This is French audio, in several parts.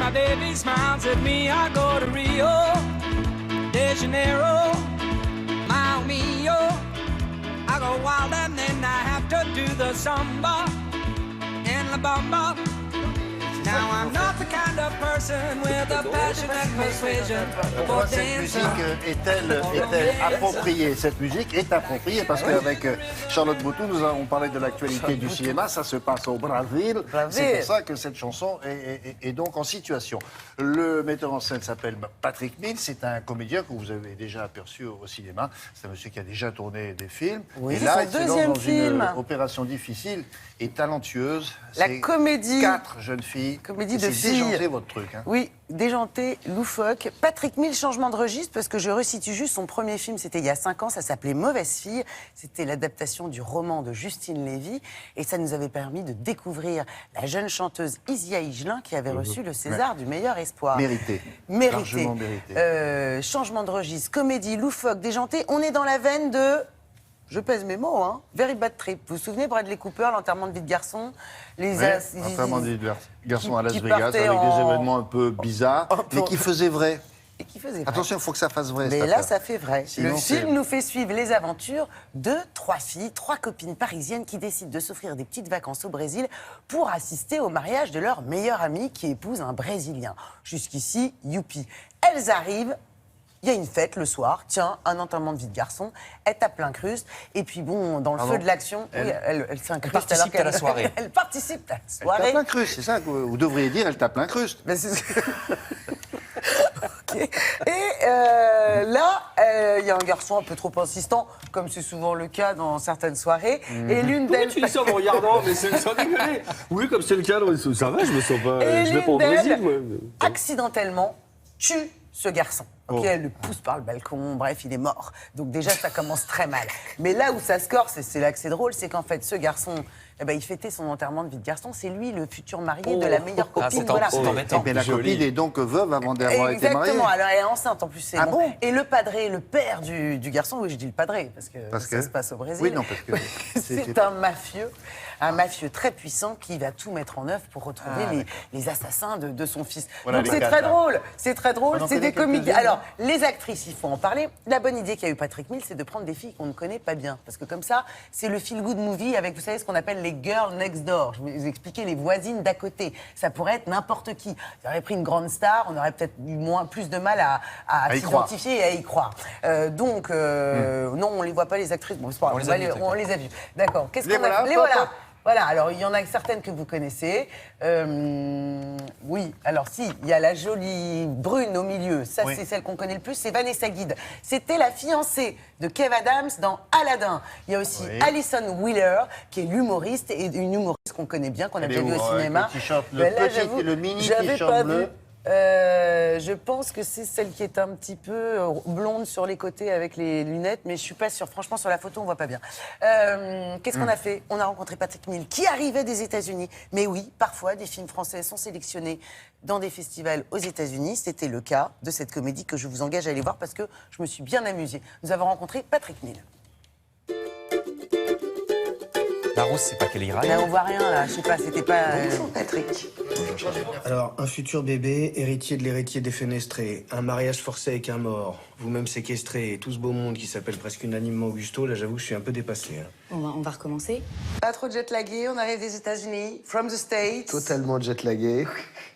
my baby smiles at me, I go to Rio de Janeiro, Mile Mio. I go wild and then I have to do the samba and la bamba. Now I'm not the kind of person with a passionate persuasion. Pourquoi cette musique est-elle appropriée? Cette musique est appropriée parce qu'avec Charlotte Boutou, nous avons parlé de l'actualité du cinéma. Ça se passe au Brésil. C'est pour ça que cette chanson est donc en situation. Le metteur en scène s'appelle Patrick Mills. C'est un comédien que vous avez déjà aperçu au cinéma. C'est un monsieur qui a déjà tourné des films. Oui, et là, il se lance dans une opération difficile et talentueuse. La comédie. 4 jeunes filles. Comédie de filles. C'est déjanté votre truc. Hein. Oui, déjanté, loufoque. Patrick Mills, changement de registre, parce que je resitue juste son premier film, c'était il y a 5 ans, ça s'appelait Mauvaise fille. C'était l'adaptation du roman de Justine Lévy. Et ça nous avait permis de découvrir la jeune chanteuse Isia Higelin qui avait reçu le César du meilleur espoir. Mérité. Mérité. Largement mérité. Changement de registre, comédie, loufoque, déjanté. On est dans la veine de... Je pèse mes mots, hein. Very Bad Trip. Vous vous souvenez, Bradley Cooper, l'enterrement de vie de garçon, l'enterrement de vie de garçon à Las Vegas, avec des événements un peu bizarres, mais qui faisaient vrai. Et qui faisait vrai. Attention, il faut que ça fasse vrai. Mais là, ça fait vrai. Sinon, le film nous fait suivre les aventures de 3 filles, 3 copines parisiennes qui décident de s'offrir des petites vacances au Brésil pour assister au mariage de leur meilleure amie qui épouse un Brésilien. Jusqu'ici, youpi. Elles arrivent. Il y a une fête le soir, tiens, un enterrement de vie de garçon, elle tape l'incruste, et puis bon, dans le feu de l'action, elle s'incruste. Elle participe à la soirée. Elle participe à la soirée. Elle tape l'incruste, c'est ça que vous devriez dire, elle tape l'incruste. Mais okay. Et là, il y a un garçon un peu trop insistant, comme c'est souvent le cas dans certaines soirées, et l'une d'elles... Tu dis ça en me regardant, mais c'est sans dégueuler. Oui, comme c'est le cas, ça va, je me sens pas... Et je vais pas au l'une Brésil, d'elles, moi. accidentellement, tue ce garçon. Okay, elle le pousse par le balcon, bref, il est mort. Donc déjà, ça commence très mal. Mais là où ça se corse, et c'est là que c'est drôle, c'est qu'en fait, ce garçon, eh ben, il fêtait son enterrement de vie de garçon. C'est lui, le futur marié de la meilleure copine. C'est embêtant. Mais la copine est donc veuve avant d'avoir été mariée. Exactement, alors elle est enceinte en plus. C'est bon. Et le padré, le père du garçon, oui, je dis le padré, parce que ça se passe au Brésil. Oui, non, parce que... c'est un mafieux très puissant qui va tout mettre en œuvre pour retrouver les assassins de son fils. Voilà. Donc c'est très drôle, c'est des comédies. Alors, hein. les actrices, il faut en parler. La bonne idée qu'a eu Patrick Mills, c'est de prendre des filles qu'on ne connaît pas bien. Parce que comme ça, c'est le feel-good movie avec, vous savez, ce qu'on appelle les girls next door. Je vais vous expliquer les voisines d'à côté. Ça pourrait être n'importe qui. Ça aurait pris une grande star, on aurait peut-être eu plus de mal à s'identifier et à y croire. Non, on les voit pas, les actrices. Bon, c'est pas grave, on les a vues. D'accord. Qu'est-ce qu'on a? Les voilà. Voilà, alors il y en a certaines que vous connaissez. Oui, alors si, il y a la jolie brune au milieu, ça c'est celle qu'on connaît le plus, c'est Vanessa Guide. C'était la fiancée de Kev Adams dans Aladdin. Il y a aussi Alison Wheeler, qui est l'humoriste, et une humoriste qu'on connaît bien, qu'on a déjà vu au cinéma. Le mini t-shirt bleu. Je pense que c'est celle qui est un petit peu blonde sur les côtés avec les lunettes, mais je suis pas sûre. Franchement, sur la photo, on voit pas bien. Qu'est-ce qu'on a fait? On a rencontré Patrick Mills, qui arrivait des États-Unis. Mais oui, parfois, des films français sont sélectionnés dans des festivals aux États-Unis. C'était le cas de cette comédie que je vous engage à aller voir parce que je me suis bien amusée. Nous avons rencontré Patrick Mills. La rousse, c'est pas Kelly Riley. Là, on voit rien, là. Je sais pas, c'était pas... Bonjour, Patrick. Alors, un futur bébé, héritier de l'héritier défenestré, un mariage forcé avec un mort, vous-même séquestré, et tout ce beau monde qui s'appelle presque unanimement Augusto, là, j'avoue que je suis un peu dépassé. Hein. On va recommencer. Pas trop jet-lagué, on arrive des États-Unis, from the States. Totalement jet-lagué.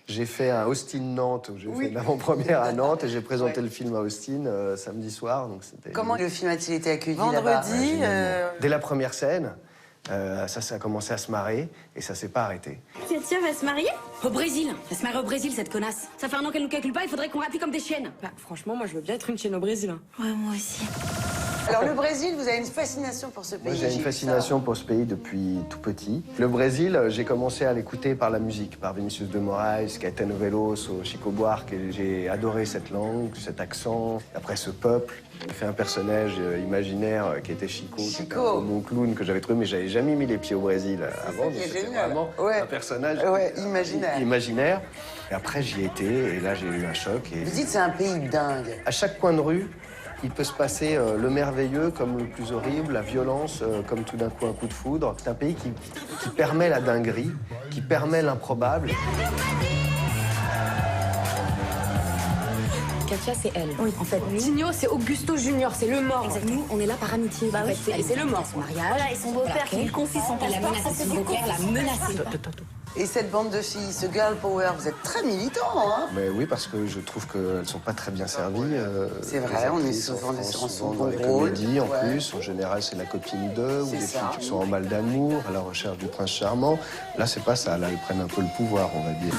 J'ai fait un Austin-Nantes, où j'ai fait l'avant-première à Nantes, et j'ai présenté le film à Austin samedi soir. Donc comment le film a-t-il été accueilli vendredi Dès la première scène, ça a commencé à se marrer, et ça s'est pas arrêté. Katia va se marier au Brésil. Elle se marie au Brésil, cette connasse. Ça fait un an qu'elle nous calcule pas, il faudrait qu'on rappuie comme des chiennes. Bah, franchement, moi, je veux bien être une chienne au Brésil. Ouais, moi aussi. Alors, le Brésil, vous avez une fascination pour ce pays? Moi, j'ai une fascination pour ce pays depuis tout petit. Le Brésil, j'ai commencé à l'écouter par la musique, par Vinicius de Moraes, Caetano Veloso, Chico Buarque, et j'ai adoré cette langue, cet accent. Après, ce peuple. J'ai fait un personnage imaginaire qui était Chico, qui était mon clown que j'avais trouvé, mais j'avais jamais mis les pieds au Brésil avant. C'était vraiment un personnage imaginaire. Et après, j'y étais, et là, j'ai eu un choc. Et... Vous dites c'est un pays dingue. À chaque coin de rue, il peut se passer le merveilleux comme le plus horrible, la violence comme tout d'un coup un coup de foudre. C'est un pays qui permet la dinguerie, qui permet l'improbable. Katia, c'est elle. Oui. En fait, nous, Tigno, c'est Augusto Junior, c'est le mort. nous, on est là par amitié. Bah oui, En fait, et c'est le mort. Son mariage. Voilà, et son beau-père qui lui confie son Elle a passeport, menacé ça, son c'est beau-père, l'a menacé. Et cette bande de filles, ce girl power, vous êtes très militants, hein? Mais oui, parce que je trouve qu'elles ne sont pas très bien servies. C'est vrai, les on est actrices, souvent en des France, souvent dans les bon rôle. comédies, en Ouais. plus. En général, c'est la copine d'eux, ou C'est des ça. filles qui sont en mal d'amour, à la recherche du prince charmant. Là, c'est pas ça. Là, elles prennent un peu le pouvoir, on va dire.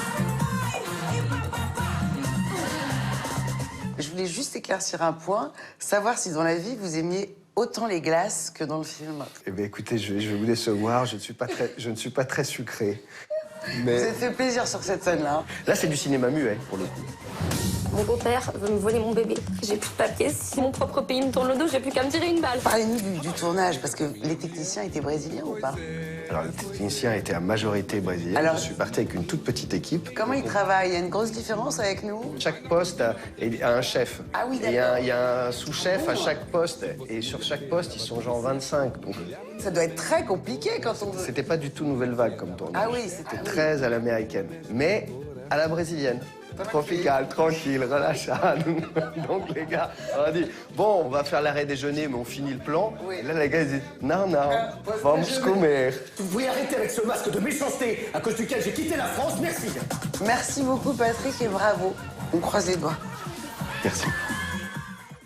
Je voulais juste éclaircir un point, savoir si dans la vie, vous aimiez autant les glaces que dans le film. Eh bien, écoutez, je vais vous décevoir. Je ne suis pas très sucré. Vous Mais êtes fait plaisir sur cette scène-là. là, c'est du cinéma muet, pour le coup. Mon beau-père veut me voler mon bébé. J'ai plus de papier. Si mon propre pays me tourne le dos, j'ai plus qu'à me tirer une balle. Parlez-nous du tournage, parce que les techniciens étaient brésiliens ou pas? Alors, les techniciens étaient à majorité brésilienne. Alors- Je suis parti avec une toute petite équipe. Comment ils travaillent? Il y a une grosse différence avec nous? Chaque poste a un chef. Ah oui, Et d'accord. il y a un sous-chef à chaque poste. Et sur chaque poste, ils sont genre 25. Donc, Ça doit être très compliqué quand on veut. c'était pas du tout nouvelle vague comme tournage. Ah oui, c'était Très à l'américaine. Mais à la brésilienne. Tropical, tranquille, relâchable. Donc les gars, on a dit, bon, on va faire l'arrêt déjeuner, mais on finit le plan. Oui. Et là, les gars, ils disent, non, vamos comer. Vous pouvez arrêter avec ce masque de méchanceté à cause duquel j'ai quitté la France, merci. Merci beaucoup, Patrick, et bravo. On croise les doigts. Merci.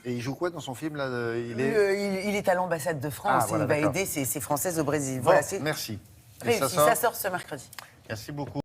Et il joue quoi dans son film là Il est. Il est à l'ambassade de France Ah, voilà, et il va d'accord. aider ces Françaises au Brésil. Bon, Voilà, c'est merci. Et réussi. Ça sort ce mercredi. Merci beaucoup.